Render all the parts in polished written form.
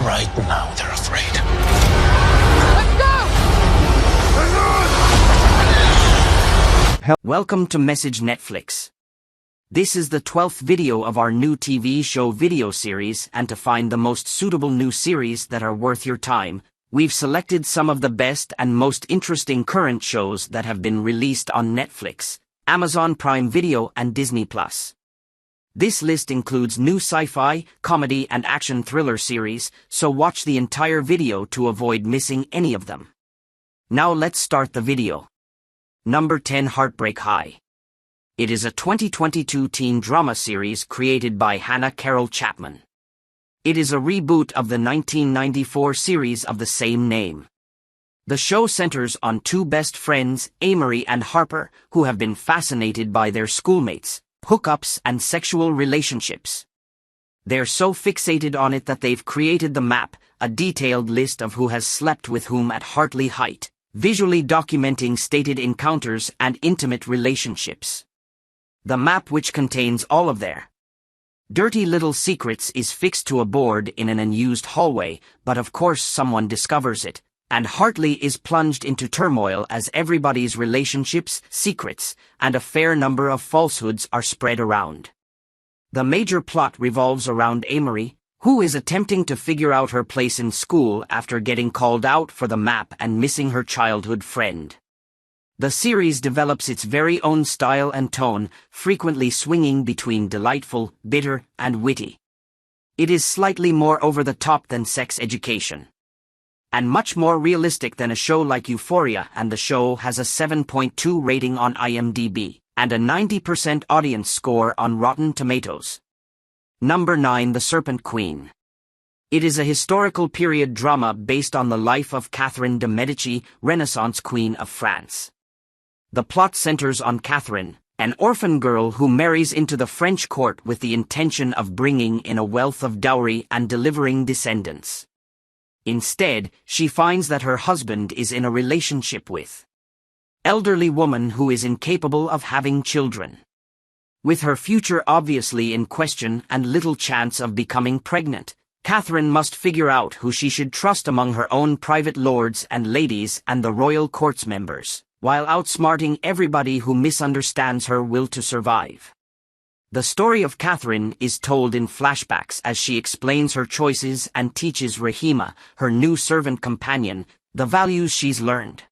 Right now, they're afraid. Welcome to Message Netflix. This is the 12th video of our new TV show video series, and to find the most suitable new series that are worth your time, we've selected some of the best and most interesting current shows that have been released on Netflix, Amazon Prime Video and Disney+. This list includes new sci-fi, comedy and action thriller series, so watch the entire video to avoid missing any of them. Now let's start the video. Number 10, Heartbreak High. It is a 2022 teen drama series created by Hannah Carroll Chapman. It is a reboot of the 1994 series of the same name. The show centers on two best friends, Amory and Harper, who have been fascinated by their schoolmates, hookups and sexual relationships. They're so fixated on it that they've created the map, a detailed list of who has slept with whom at Hartley Height, visually documenting stated encounters and intimate relationships. The map, which contains all of their dirty little secrets, is fixed to a board in an unused hallway, but of course someone discovers it, and Hartley is plunged into turmoil as everybody's relationships, secrets, and a fair number of falsehoods are spread around. The major plot revolves around Amory, who is attempting to figure out her place in school after getting called out for the map and missing her childhood friend. The series develops its very own style and tone, frequently swinging between delightful, bitter, and witty. It is slightly more over the top than Sex Education, and much more realistic than a show like Euphoria, and the show has a 7.2 rating on IMDb, and a 90% audience score on Rotten Tomatoes. Number 9, The Serpent Queen. It is a historical period drama based on the life of Catherine de' Medici, Renaissance Queen of France. The plot centers on Catherine, an orphan girl who marries into the French court with the intention of bringing in a wealth of dowry and delivering descendants. Instead, she finds that her husband is in a relationship with an elderly woman who is incapable of having children. With her future obviously in question and little chance of becoming pregnant, Catherine must figure out who she should trust among her own private lords and ladies and the royal court's members, while outsmarting everybody who misunderstands her will to survive. The story of Catherine is told in flashbacks as she explains her choices and teaches Rahima, her new servant companion, the values she's learned.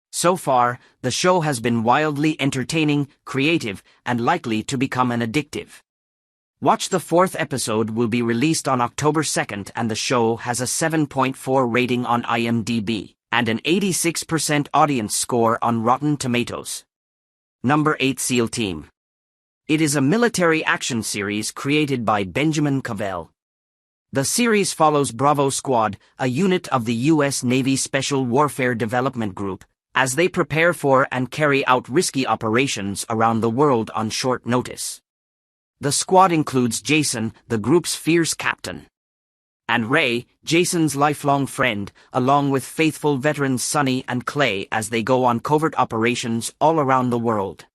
So far, the show has been wildly entertaining, creative, and likely to become an addictive. Watch the 4th episode will be released on October 2nd, and the show has a 7.4 rating on IMDb, and an 86% audience score on Rotten Tomatoes. Number 8, SEAL Team. It is a military action series created by Benjamin Cavell. The series follows Bravo Squad, a unit of the U.S. Navy Special Warfare Development Group, as they prepare for and carry out risky operations around the world on short notice. The squad includes Jason, the group's fierce captain, and Ray, Jason's lifelong friend, along with faithful veterans Sonny and Clay as they go on covert operations all around the world.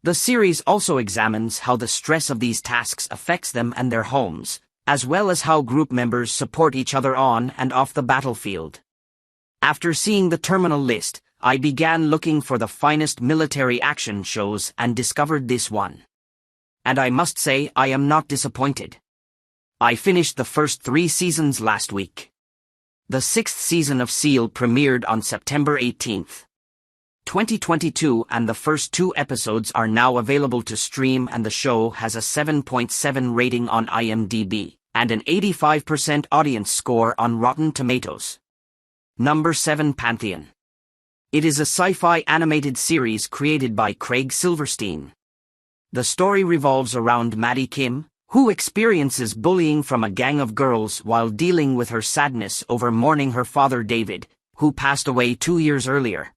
The series also examines how the stress of these tasks affects them and their homes, as well as how group members support each other on and off the battlefield. After seeing the terminal list, I began looking for the finest military action shows and discovered this one. And I must say I am not disappointed. I finished the first 3 seasons last week. The 6th season of SEAL premiered on September 18th, 2022, and the first 2 episodes are now available to stream, and the show has a 7.7 rating on IMDb, and an 85% audience score on Rotten Tomatoes. Number 7, Pantheon. It is a sci-fi animated series created by Craig Silverstein. The story revolves around Maddie Kim, who experiences bullying from a gang of girls while dealing with her sadness over mourning her father David, who passed away 2 years earlier.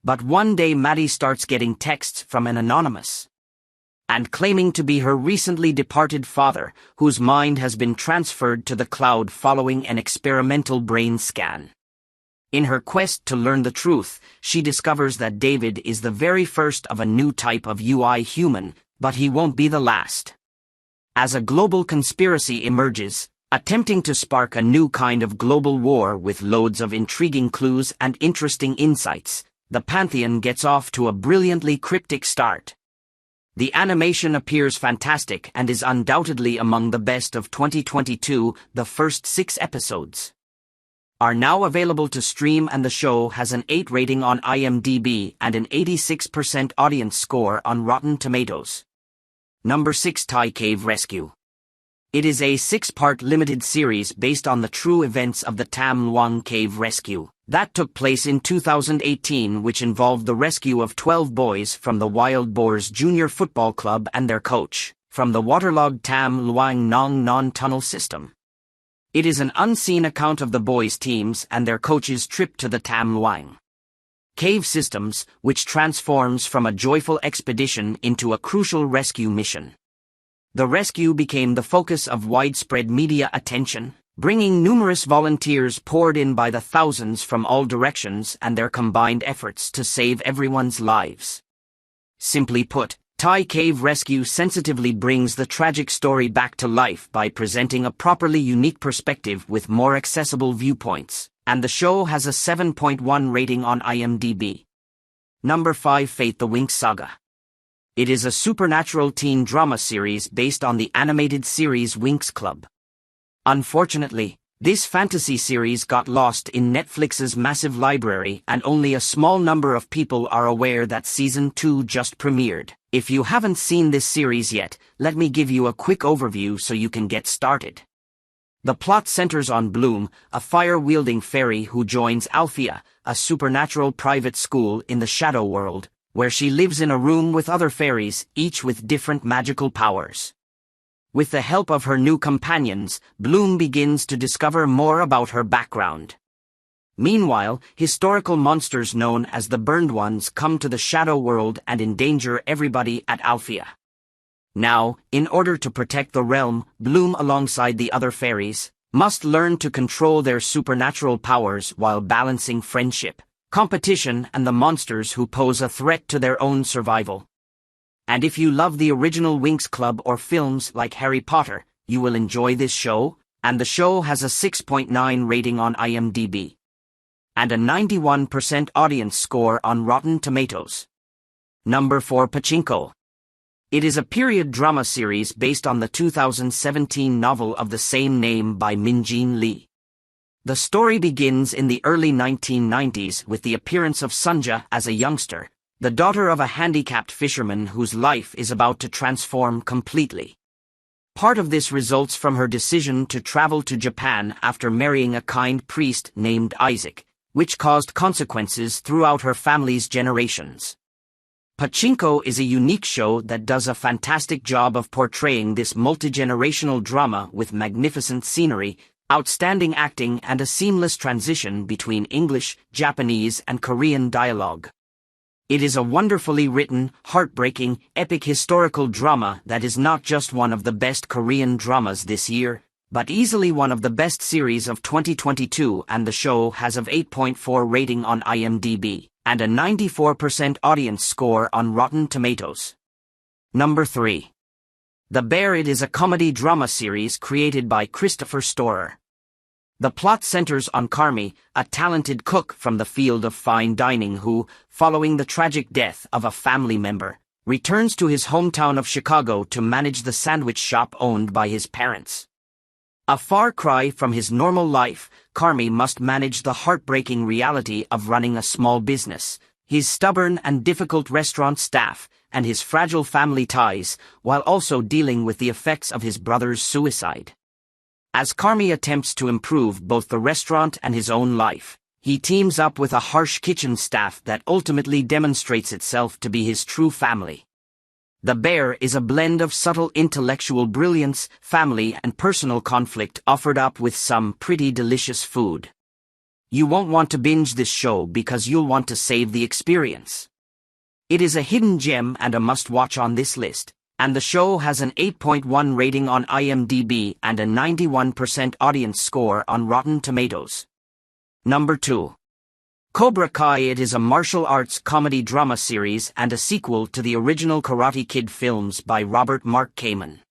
But one day Maddie starts getting texts from an anonymous and claiming to be her recently departed father, whose mind has been transferred to the cloud following an experimental brain scan. In her quest to learn the truth, she discovers that David is the very first of a new type of UI human, but he won't be the last. As a global conspiracy emerges, Attempting to spark a new kind of global war with loads of intriguing clues and interesting insights, the Pantheon gets off to a brilliantly cryptic start. The animation appears fantastic and is undoubtedly among the best of 2022. The first 6 episodes are now available to stream, and the show has an 8 rating on IMDb and an 86% audience score on Rotten Tomatoes. Number 6. Thai Cave Rescue. It is a 6-part limited series based on the true events of the Tam Luang Cave Rescue that took place in 2018, which involved the rescue of 12 boys from the Wild Boars Junior Football Club and their coach from the waterlogged Tam Luang Nong Non tunnel system. It is an unseen account of the boys' teams and their coach's trip to the Tam Luang cave systems, which transforms from a joyful expedition into a crucial rescue mission. The rescue became the focus of widespread media attention, bringing numerous volunteers poured in by the thousands from all directions and their combined efforts to save everyone's lives. Simply put, Thai Cave Rescue sensitively brings the tragic story back to life by presenting a properly unique perspective with more accessible viewpoints, and the show has a 7.1 rating on IMDb. Number 5. Fate the Winx Saga. It is a supernatural teen drama series based on the animated series Winx Club. Unfortunately, this fantasy series got lost in Netflix's massive library, and only a small number of people are aware that Season 2 just premiered. If you haven't seen this series yet, let me give you a quick overview so you can get started. The plot centers on Bloom, a fire-wielding fairy who joins Althea, a supernatural private school in the Shadow World, where she lives in a room with other fairies, each with different magical powers. With the help of her new companions, Bloom begins to discover more about her background. Meanwhile, historical monsters known as the Burned Ones come to the Shadow World and endanger everybody at Althea. Now, in order to protect the realm, Bloom, alongside the other fairies, must learn to control their supernatural powers while balancing friendship, competition, and the monsters who pose a threat to their own survival. And if you love the original Winx Club or films like Harry Potter, you will enjoy this show, and the show has a 6.9 rating on IMDb and a 91% audience score on Rotten Tomatoes. Number 4. Pachinko. It is a period drama series based on the 2017 novel of the same name by Min-Jin Lee. The story begins in the early 1990s with the appearance of Sunja as a youngster, the daughter of a handicapped fisherman whose life is about to transform completely. Part of this results from her decision to travel to Japan after marrying a kind priest named Isaac, which caused consequences throughout her family's generations. Pachinko is a unique show that does a fantastic job of portraying this multi-generational drama with magnificent scenery, outstanding acting, and a seamless transition between English, Japanese, and Korean dialogue. It is a wonderfully written, heartbreaking, epic historical drama that is not just one of the best Korean dramas this year, but easily one of the best series of 2022, and the show has an 8.4 rating on IMDb and a 94% audience score on Rotten Tomatoes. Number 3. The Bear. It is a comedy drama series created by Christopher Storer. The plot centers on Carmi, a talented cook from the field of fine dining who, following the tragic death of a family member, returns to his hometown of Chicago to manage the sandwich shop owned by his parents. A far cry from his normal life, Carmi must manage the heartbreaking reality of running a small business, his stubborn and difficult restaurant staff, and his fragile family ties, while also dealing with the effects of his brother's suicide. As Carmi attempts to improve both the restaurant and his own life, he teams up with a harsh kitchen staff that ultimately demonstrates itself to be his true family. The Bear is a blend of subtle intellectual brilliance, family, and personal conflict offered up with some pretty delicious food. You won't want to binge this show because you'll want to save the experience. It is a hidden gem and a must-watch on this list, and the show has an 8.1 rating on IMDb and a 91% audience score on Rotten Tomatoes. Number 2. Cobra Kai. It is a martial arts comedy drama series and a sequel to the original Karate Kid films by Robert Mark Kamen.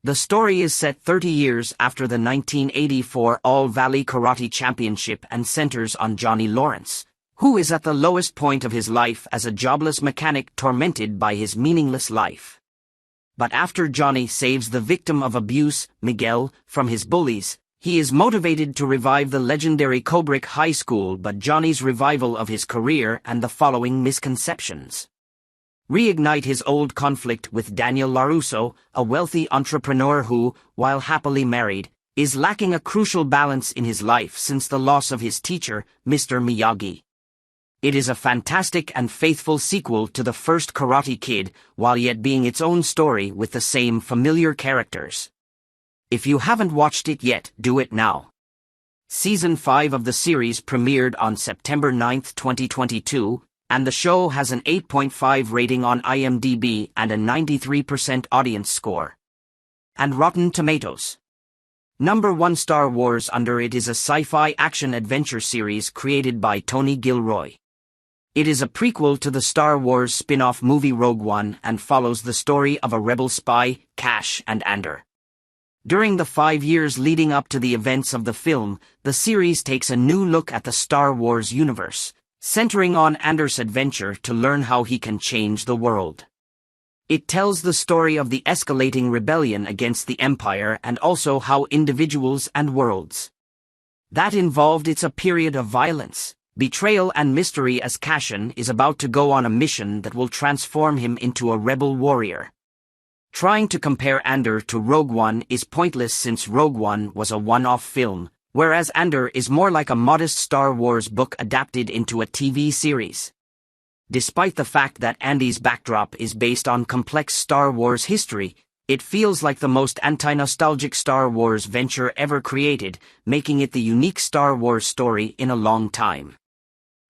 The story is set 30 years after the 1984 All-Valley Karate Championship and centers on Johnny Lawrence, who is at the lowest point of his life as a jobless mechanic tormented by his meaningless life. But after Johnny saves the victim of abuse, Miguel, from his bullies, he is motivated to revive the legendary Cobrick High School, but Johnny's revival of his career and the following misconceptions reignite his old conflict with Daniel LaRusso, a wealthy entrepreneur who, while happily married, is lacking a crucial balance in his life since the loss of his teacher, Mr. Miyagi. It is a fantastic and faithful sequel to the first Karate Kid, while yet being its own story with the same familiar characters. If you haven't watched it yet, do it now. Season 5 of the series premiered on September 9, 2022, and the show has an 8.5 rating on IMDb and a 93% audience score. And Rotten Tomatoes. Number 1 Star Wars Under It is a sci-fi action-adventure series created by Tony Gilroy. It is a prequel to the Star Wars spin-off movie Rogue One and follows the story of a rebel spy, Cash and Andor. During the 5 years leading up to the events of the film, the series takes a new look at the Star Wars universe, centering on Andor's adventure to learn how he can change the world. It tells the story of the escalating rebellion against the Empire and also how individuals and worlds that involved it's a period of violence, betrayal and mystery as Cashin is about to go on a mission that will transform him into a rebel warrior. Trying to compare Andor to Rogue One is pointless since Rogue One was a one-off film, whereas Andor is more like a modest Star Wars book adapted into a TV series. Despite the fact that Andy's backdrop is based on complex Star Wars history, it feels like the most anti-nostalgic Star Wars venture ever created, making it the unique Star Wars story in a long time.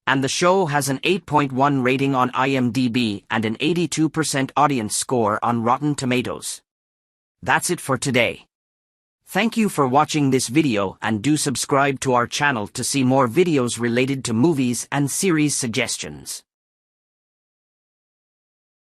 And the show has an 8.1 rating on IMDb and an 82% audience score on Rotten Tomatoes. That's it for today. Thank you for watching this video and do subscribe to our channel to see more videos related to movies and series suggestions.